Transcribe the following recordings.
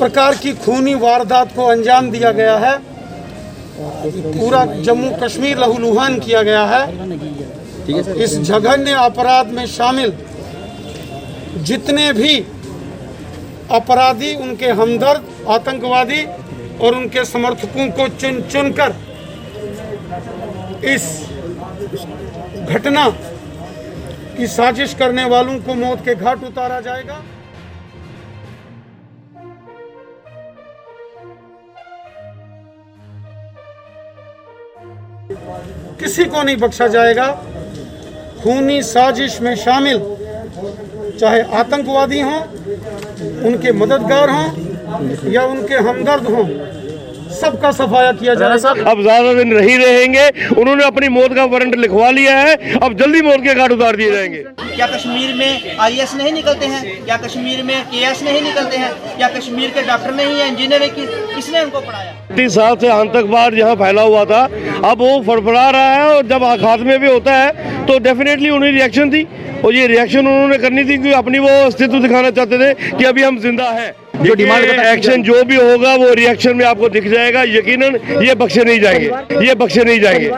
प्रकार की खूनी वारदात को अंजाम दिया गया है, पूरा जम्मू कश्मीर लहूलुहान किया गया है। इस जघन्य अपराध में शामिल जितने भी अपराधी, उनके हमदर्द, आतंकवादी और उनके समर्थकों को चुन चुनकर इस घटना की साजिश करने वालों को मौत के घाट उतारा जाएगा। किसी को नहीं बख्शा जाएगा। खूनी साजिश में शामिल चाहे आतंकवादी हों, उनके मददगार हों या उनके हमदर्द हों, सबका सफाया किया जाएगा। अब ज्यादा दिन नहीं रहेंगे, उन्होंने अपनी मौत का वारंट लिखवा लिया है, अब जल्दी मौत के घाट उतार दिए जाएंगे। क्या कश्मीर में IAS नहीं निकलते हैं? क्या कश्मीर में KS नहीं निकलते हैं? क्या कश्मीर के डॉक्टर नहीं है, इंजीनियर है? किसने उनको पढ़ाया? 30 साल से आतंकवाद यहाँ फैला हुआ था, अब वो फड़फड़ा रहा है और जब खात्मे में होता है तो डेफिनेटली उन्हें रिएक्शन थी, और ये रिएक्शन उन्होंने करनी थी क्योंकि अपनी वो अस्तित्व दिखाना चाहते थे कि अभी हम जिंदा हैं। जो डिमांड एक्शन जो भी होगा वो रिएक्शन में आपको दिख जाएगा, यकीनन ये बख्शे नहीं जाएंगे, ये बख्शे नहीं जाएंगे।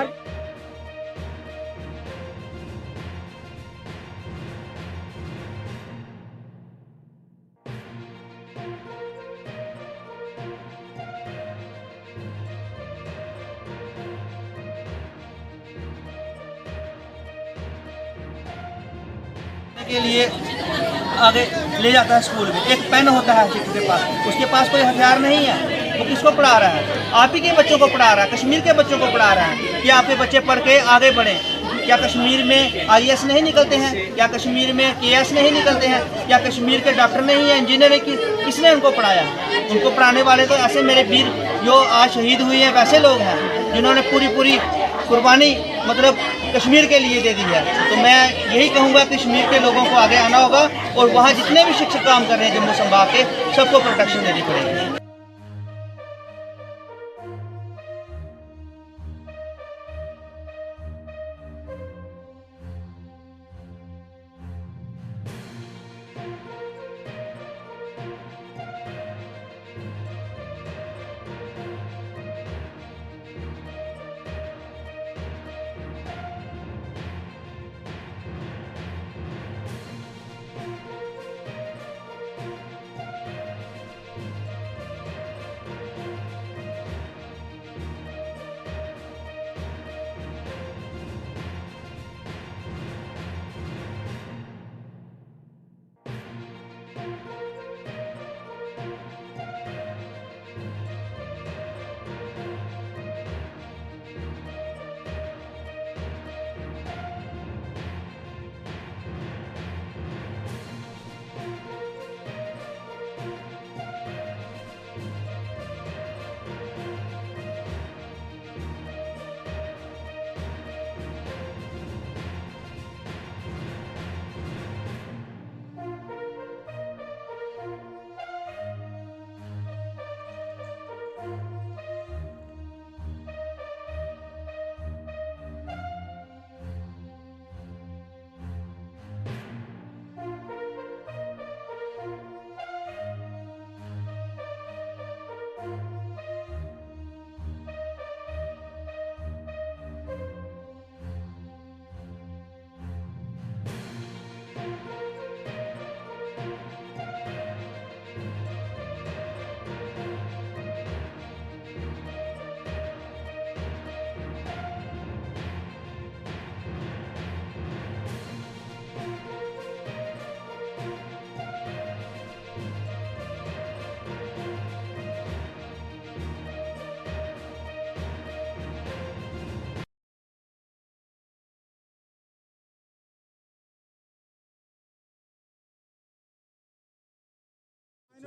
के लिए आगे ले जाता है स्कूल में, एक पेन होता है शिक्षक के पास, उसके पास कोई हथियार नहीं है, वो किसको पढ़ा रहा है? आप ही के बच्चों को पढ़ा रहा है, कश्मीर के बच्चों को पढ़ा रहा है कि आपके बच्चे पढ़ के आगे बढ़ें। क्या कश्मीर में IAS नहीं निकलते हैं? क्या कश्मीर में KS नहीं निकलते हैं? क्या कश्मीर के डॉक्टर नहीं है, इंजीनियर है? किसने उनको पढ़ाया? उनको पढ़ाने वाले तो ऐसे मेरे वीर जो आज शहीद हुए हैं वैसे लोग हैं, जिन्होंने पूरी कुर्बानी मतलब कश्मीर के लिए दे दी है। तो मैं यही कहूँगा कश्मीर के लोगों को आगे आना होगा और वहाँ जितने भी शिक्षक काम कर रहे हैं जम्मू संभाग के, सबको प्रोटेक्शन देनी पड़ेगी।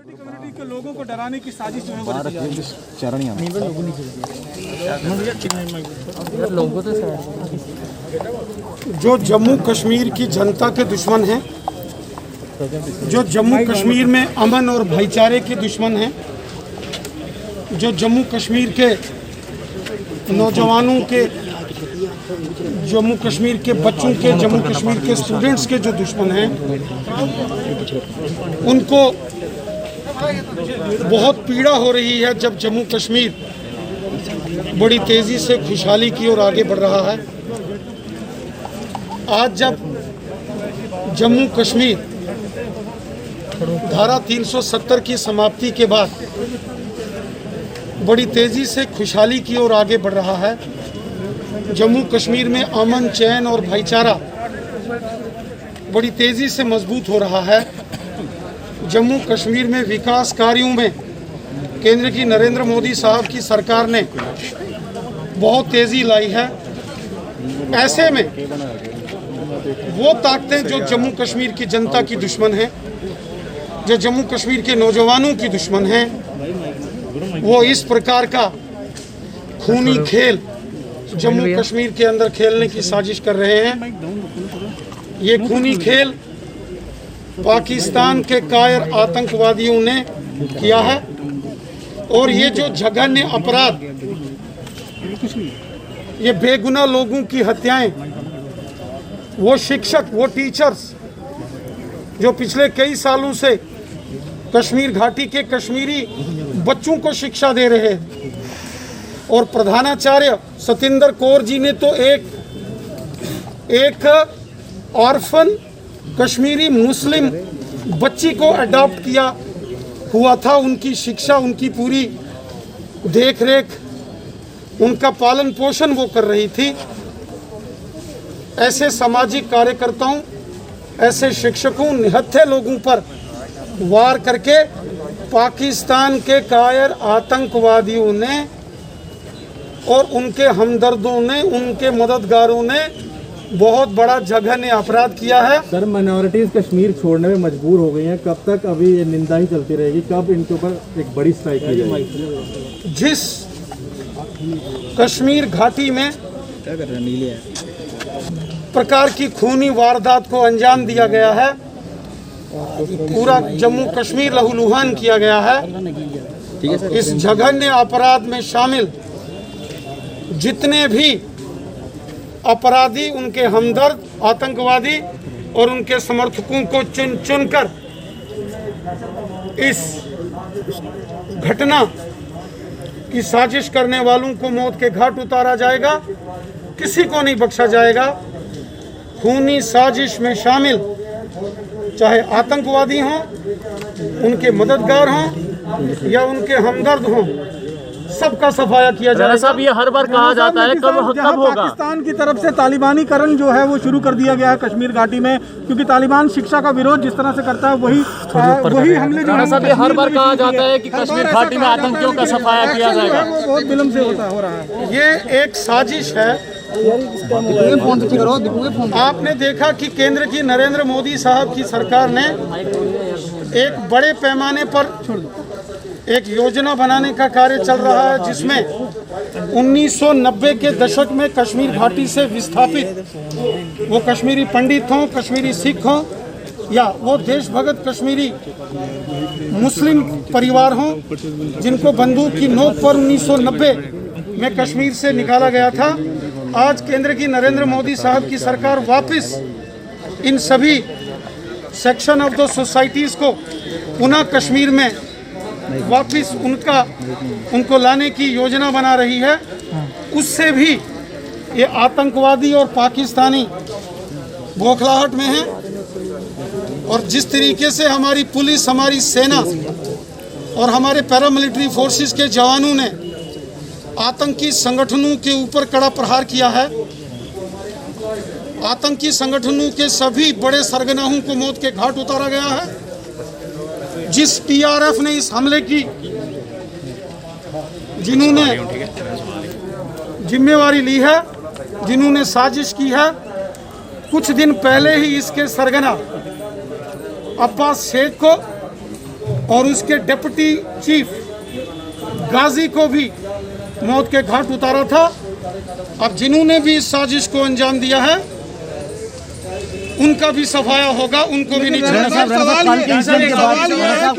कम्युनिटी के लोगों को डराने की साजिश जो है जो जम्मू कश्मीर की जनता के दुश्मन हैं, जो जम्मू कश्मीर में अमन और भाईचारे के दुश्मन हैं, जो जम्मू कश्मीर के नौजवानों के, जम्मू कश्मीर के बच्चों के, जम्मू कश्मीर के स्टूडेंट्स के जो दुश्मन हैं, उनको बहुत पीड़ा हो रही है जब जम्मू कश्मीर बड़ी तेज़ी से खुशहाली की ओर आगे बढ़ रहा है। आज जब जम्मू कश्मीर धारा 370 की समाप्ति के बाद बड़ी तेज़ी से खुशहाली की ओर आगे बढ़ रहा है, जम्मू कश्मीर में अमन, चैन और भाईचारा बड़ी तेज़ी से मजबूत हो रहा है। जम्मू कश्मीर में विकास कार्यों में केंद्र की नरेंद्र मोदी साहब की सरकार ने बहुत तेज़ी लाई है। ऐसे में वो ताकतें जो जम्मू कश्मीर की जनता की दुश्मन हैं, जो जम्मू कश्मीर के नौजवानों की दुश्मन हैं, वो इस प्रकार का खूनी खेल जम्मू कश्मीर के अंदर खेलने की साजिश कर रहे हैं। ये खूनी खेल पाकिस्तान के कायर आतंकवादियों ने किया है और ये जो जघन्य अपराध, ये बेगुनाह लोगों की हत्याएं, वो शिक्षक, वो टीचर्स जो पिछले कई सालों से कश्मीर घाटी के कश्मीरी बच्चों को शिक्षा दे रहे हैं, और प्रधानाचार्य सतिंदर कौर जी ने तो एक ऑर्फन कश्मीरी मुस्लिम बच्ची को अडॉप्ट किया हुआ था। उनकी शिक्षा, उनकी पूरी देखरेख, उनका पालन पोषण वो कर रही थी। ऐसे सामाजिक कार्यकर्ताओं, ऐसे शिक्षकों, निहत्थे लोगों पर वार करके पाकिस्तान के कायर आतंकवादियों ने और उनके हमदर्दों ने, उनके मददगारों ने बहुत बड़ा जघन्य अपराध किया है। सर, माइनॉरिटीज कश्मीर छोड़ने में मजबूर हो गई हैं, कब तक अभी ये निंदा ही चलती रहेगी? कब इनके ऊपर एक बड़ी स्ट्राइक की जाएगी? जिस कश्मीर घाटी में प्रकार की खूनी वारदात को अंजाम दिया गया है, पूरा जम्मू कश्मीर लहूलुहान किया गया है। इस जघन्य अपराध में शामिल जितने भी अपराधी, उनके हमदर्द आतंकवादी और उनके समर्थकों को चुन चुनकर इस घटना की साजिश करने वालों को मौत के घाट उतारा जाएगा। किसी को नहीं बख्शा जाएगा। खूनी साजिश में शामिल चाहे आतंकवादी हों, उनके मददगार हों या उनके हमदर्द हों, सबका सफाया किया जाएगा। साहब, ये हर बार कहा जाता है, कब होगा? पाकिस्तान की तरफ से तालिबानीकरण जो है वो शुरू कर दिया गया है कश्मीर घाटी में, क्योंकि तालिबान शिक्षा का विरोध जिस तरह से करता है वही हमले जो साहब, ये हर बार कहा जाता है कि कश्मीर घाटी में आतंकियों का सफाया किया जाएगा। वो बहुत विलम्ब से हो रहा है। ये एक साजिश है। आपने देखा कि केंद्र की नरेंद्र मोदी साहब की सरकार ने एक बड़े पैमाने पर एक योजना बनाने का कार्य चल रहा है, जिसमें 1990 के दशक में कश्मीर घाटी से विस्थापित वो कश्मीरी पंडित हों, कश्मीरी सिख हों या वो देशभगत कश्मीरी मुस्लिम परिवार हों, जिनको बंदूक की नोक पर 1990 में कश्मीर से निकाला गया था। आज केंद्र की नरेंद्र मोदी साहब की सरकार वापस इन सभी सेक्शन ऑफ द सोसाइटीज़ को पुनः कश्मीर में वापस उनको लाने की योजना बना रही है। उससे भी ये आतंकवादी और पाकिस्तानी बौखलाहट में हैं। और जिस तरीके से हमारी पुलिस, हमारी सेना और हमारे पैरामिलिट्री फोर्सेस के जवानों ने आतंकी संगठनों के ऊपर कड़ा प्रहार किया है, आतंकी संगठनों के सभी बड़े सरगनाहों को मौत के घाट उतारा गया है। जिस टीआरएफ ने इस हमले की, जिन्होंने जिम्मेवारी ली है, जिन्होंने साजिश की है, कुछ दिन पहले ही इसके सरगना अब्बास शेख को और उसके डिप्टी चीफ गाजी को भी मौत के घाट उतारा था। अब जिन्होंने भी इस साजिश को अंजाम दिया है, उनका भी सफाया होगा, उनको भी नहीं राणा साहब कल के इंसिडेंट के बाद राणा साहब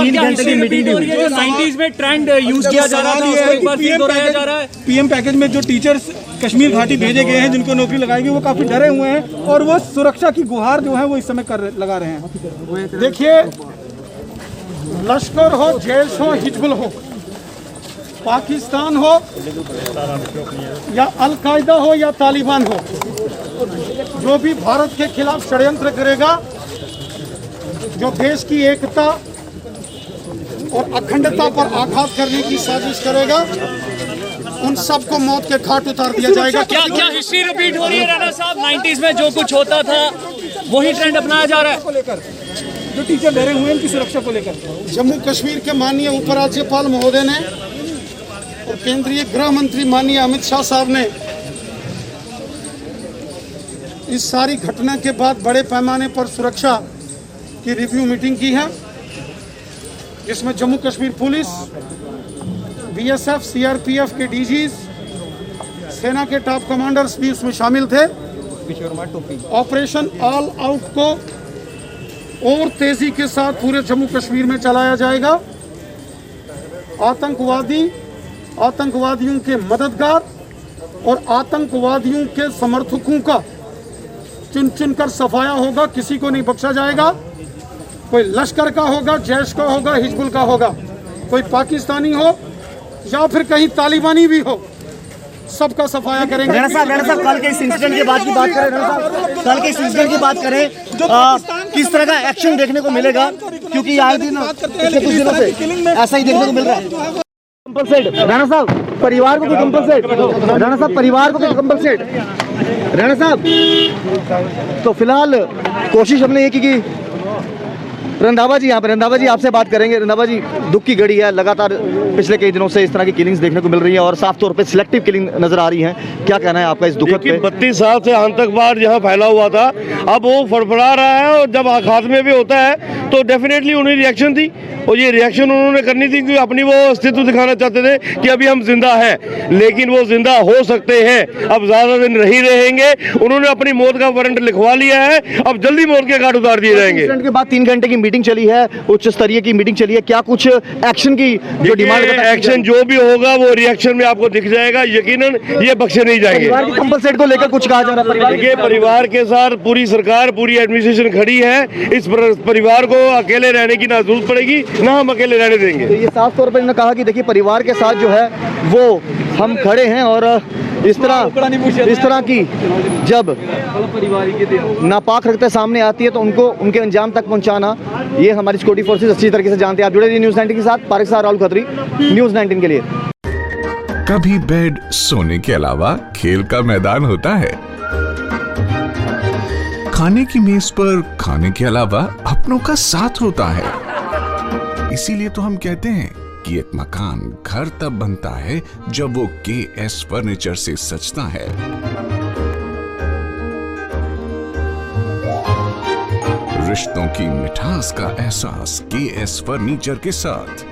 3 घंटे की मीटिंग हुई है। 90s में ट्रेंड यूज किया जा रहा था, उसको एक बार फिर दोहराया जा रहा है। पीएम पैकेज में जो टीचर्स कश्मीर घाटी भेजे गए हैं, जिनको नौकरी लगाई गई, वो काफी डरे हुए हैं और वो सुरक्षा की गुहार जो है वो इस समय लगा रहे हैं। देखिए, लश्कर हो, जैश हो, हिजबुल हो, पाकिस्तान हो या अल-कायदा हो या तालिबान हो, जो भी भारत के खिलाफ षड्यंत्र करेगा, जो देश की एकता और अखंडता पर आघात करने की साजिश करेगा, उन सबको मौत के घाट उतार दिया जाएगा। क्या हिस्ट्री रिपीट हो रही है राणा साहब? 90s में जो कुछ होता था वही ट्रेंड अपनाया जा रहा है। को लेकर जो टीचर डरे हुए हैं उनकी सुरक्षा को लेकर जम्मू कश्मीर के माननीय उपराज्यपाल महोदय ने और केंद्रीय गृह मंत्री माननीय अमित शाह साहब ने इस सारी घटना के बाद बड़े पैमाने पर सुरक्षा की रिव्यू मीटिंग की है, जिसमें Jammu Kashmir police, BSF, CRPF के डीजीज, सेना के टॉप कमांडर्स भी उसमें शामिल थे। ऑपरेशन ऑल आउट को और तेजी के साथ पूरे जम्मू कश्मीर में चलाया जाएगा। आतंकवादियों के मददगार और आतंकवादियों के समर्थकों का चुन चुनकर सफाया होगा, किसी को नहीं बख्शा जाएगा। कोई लश्कर का होगा, जैश का होगा, हिजबुल का होगा, कोई पाकिस्तानी हो या फिर कहीं तालिबानी भी हो, सबका सफाया करेंगे। राणा साहब कल के इस इंसिडेंट के बाद की बात करें, राणा साहब कल के इस इंसिडेंट की बात करें, किस तरह का एक्शन देखने को मिलेगा? क्योंकि आए दिन पिछले कुछ दिनों से ऐसा ही देखने को मिल रहा है। कंपलसेट राणा साहब परिवार को कंपलसेट, राणा साहब परिवार को कंपलसेट, राणा साहब। तो फिलहाल कोशिश हमने ये की कि रंधावा जी यहाँ पर, रंधावा जी आपसे बात करेंगे। रंधावा जी, दुख की घड़ी है, लगातार पिछले कई दिनों से इस तरह की किलिंग्स देखने को मिल रही है और साफ तौर पे सिलेक्टिव किलिंग नजर आ रही है, क्या कहना है आपका इस दुखद पे? 32 साल से आतंकवाद यहाँ फैला हुआ था, अब वो फड़फड़ा रहा है और जब खात्मे में होता है तो डेफिनेटली उन्हें रिएक्शन थी और ये रिएक्शन उन्होंने करनी थी क्योंकि अपनी वो अस्तित्व दिखाना चाहते थे कि अभी हम जिंदा हैं, लेकिन वो जिंदा हो सकते हैं, अब ज्यादा दिन नहीं रहेंगे। उन्होंने अपनी मौत का वारंट लिखवा लिया है, अब जल्दी मौत के घाट उतार दिए जाएंगे। के बाद 3 घंटे की मीटिंग चली है, उच्च स्तरीय की मीटिंग चली है, क्या कुछ एक्शन की जो डिमांड? एक्शन जो भी होगा वो रिएक्शन में आपको दिख जाएगा, यकीनन ये बख्शे नहीं जाएंगे। कंपलसेट को लेकर कुछ कहा जा रहा है? देखिए, परिवार के साथ पूरी सरकार, पूरी एडमिनिस्ट्रेशन खड़ी है। इस परिवार को अकेले रहने की ना जरूरत पड़ेगी, ना हम अकेले रहने देंगे। तो ये साफ तौर पर इन्होंने कहा कि देखिए परिवार के साथ जो है वो हम खड़े हैं और इस तरह की जब नापाक रखते सामने आती है तो उनको उनके अंजाम तक पहुंचाना, ये हमारी सिक्योरिटी फोर्सेस अच्छी तरीके से जानते हैं। आप जुड़े रहिए न्यूज़ 19 के साथ। पारिक साहब, राहुल खत्री, न्यूज़ 19 के लिए। कभी बेड सोने के अलावा खेल का मैदान होता है, खाने की मेज पर खाने के अलावा अपनों का साथ होता है। इसीलिए तो हम कहते हैं कि एक मकान घर तब बनता है जब वो KS फर्नीचर से सजता है। रिश्तों की मिठास का एहसास KS फर्नीचर के साथ।